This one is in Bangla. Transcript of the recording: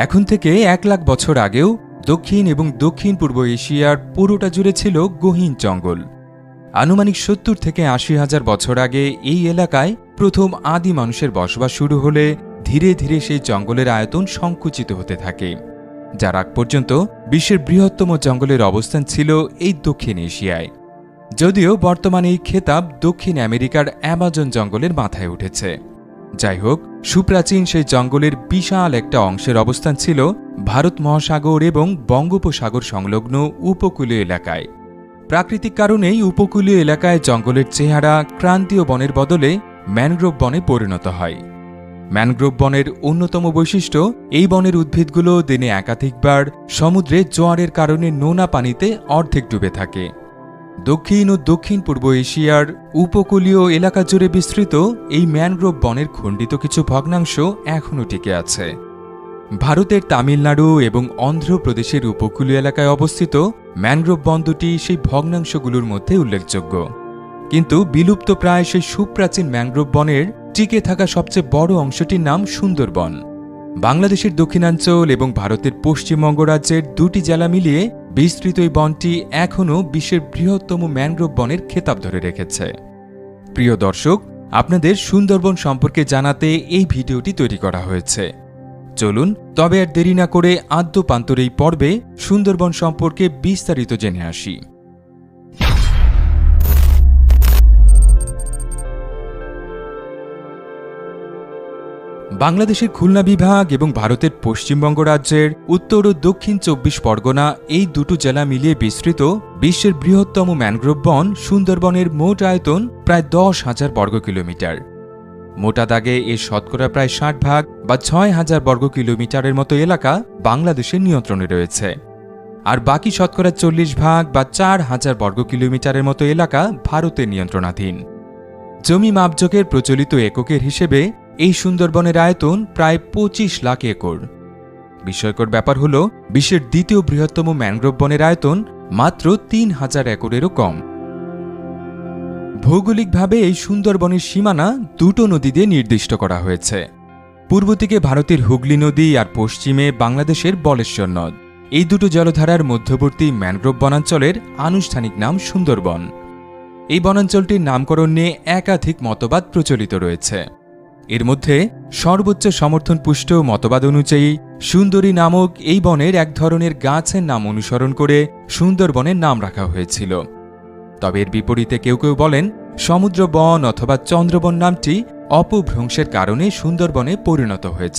এখন থেকে 1 লাখ বছর আগেও দক্ষিণ এবং দক্ষিণ পূর্ব এশিয়ার পুরোটা জুড়ে ছিল গহীন জঙ্গল। আনুমানিক 70 থেকে 80 হাজার বছর আগে এই এলাকায় প্রথম আদি মানুষের বসবাস শুরু হলে ধীরে ধীরে সেই জঙ্গলের আয়তন সংকুচিত হতে থাকে, যার আগ পর্যন্ত বিশ্বের বৃহত্তম জঙ্গলের অবস্থান ছিল এই দক্ষিণ এশিয়ায়। যদিও বর্তমানে এই খেতাব দক্ষিণ আমেরিকার অ্যামাজন জঙ্গলের মাথায় উঠেছে। যাই হোক, সুপ্রাচীন সেই জঙ্গলের বিশাল একটা অংশের অবস্থান ছিল ভারত মহাসাগর এবং বঙ্গোপসাগর সংলগ্ন উপকূলীয় এলাকায়। প্রাকৃতিক কারণেই উপকূলীয় এলাকায় জঙ্গলের চেহারা ক্রান্তীয় বনের বদলে ম্যানগ্রোভ বনে পরিণত হয়। ম্যানগ্রোভ বনের অন্যতম বৈশিষ্ট্য, এই বনের উদ্ভিদগুলো দিনে একাধিকবার সমুদ্রে জোয়ারের কারণে নোনা পানিতে অর্ধেক ডুবে থাকে। দক্ষিণ ও দক্ষিণ পূর্ব এশিয়ার উপকূলীয় এলাকা জুড়ে বিস্তৃত এই ম্যানগ্রোভ বনের খণ্ডিত কিছু ভগ্নাংশ এখনও টিকে আছে। ভারতের তামিলনাড়ু এবং অন্ধ্রপ্রদেশের উপকূলীয় এলাকায় অবস্থিত ম্যানগ্রোভ বন দুটি সেই ভগ্নাংশগুলোর মধ্যে উল্লেখযোগ্য। কিন্তু বিলুপ্তপ্রায় সেই সুপ্রাচীন ম্যানগ্রোভ বনের টিকে থাকা সবচেয়ে বড় অংশটির নাম সুন্দরবন। বাংলাদেশের দক্ষিণাঞ্চল এবং ভারতের পশ্চিমবঙ্গ রাজ্যের দুটি জেলা মিলিয়ে বিস্তৃত এই বনটি এখনও বিশ্বের বৃহত্তম ম্যানগ্রোভ বনের খেতাব ধরে রেখেছে। প্রিয় দর্শক, আপনাদের সুন্দরবন সম্পর্কে জানাতে এই ভিডিওটি তৈরি করা হয়েছে। চলুন তবে আর দেরি না করে আদ্যপান্তর এই পর্বে সুন্দরবন সম্পর্কে বিস্তারিত জেনে আসি। বাংলাদেশের খুলনা বিভাগ এবং ভারতের পশ্চিমবঙ্গ রাজ্যের উত্তর ও দক্ষিণ 24 পরগনা এই দুটো জেলা মিলিয়ে বিস্তৃত বিশ্বের বৃহত্তম ম্যানগ্রোভ বন সুন্দরবনের মোট আয়তন প্রায় 10,000 বর্গ কিলোমিটার। মোটা দাগে এর শতকরা প্রায় 60% বা 6,000 বর্গ কিলোমিটারের মতো এলাকা বাংলাদেশের নিয়ন্ত্রণে রয়েছে, আর বাকি শতকরা 40% বা 4,000 বর্গ কিলোমিটারের মতো এলাকা ভারতের নিয়ন্ত্রণাধীন। জমি মাপজোকের প্রচলিত এককের হিসেবে এই সুন্দরবনের আয়তন প্রায় 25 লাখ একর। বিস্ময়কর ব্যাপার হল, বিশ্বের দ্বিতীয় বৃহত্তম ম্যানগ্রোভ বনের আয়তন মাত্র 3,000 একরেরও কম। ভৌগোলিকভাবে এই সুন্দরবনের সীমানা দুটো নদী দিয়ে নির্দিষ্ট করা হয়েছে। পূর্ব দিকে ভারতের হুগলি নদী আর পশ্চিমে বাংলাদেশের বলেশ্বর নদ। এই দুটো জলধারার মধ্যবর্তী ম্যানগ্রোভ বনাঞ্চলের আনুষ্ঠানিক নাম সুন্দরবন। এই বনাঞ্চলটির নামকরণ নিয়ে একাধিক মতবাদ প্রচলিত রয়েছে। এর মধ্যে সর্বোচ্চ সমর্থনপুষ্ট মতবাদ অনুযায়ী সুন্দরী নামক এই বনের এক ধরনের গাছের নাম অনুসরণ করে সুন্দরবনের নাম রাখা হয়েছিল। তবে এর বিপরীতে কেউ কেউ বলেন সমুদ্র বন অথবা চন্দ্রবন নামটি অপভ্রংশের কারণে সুন্দরবনে পরিণত হয়েছে।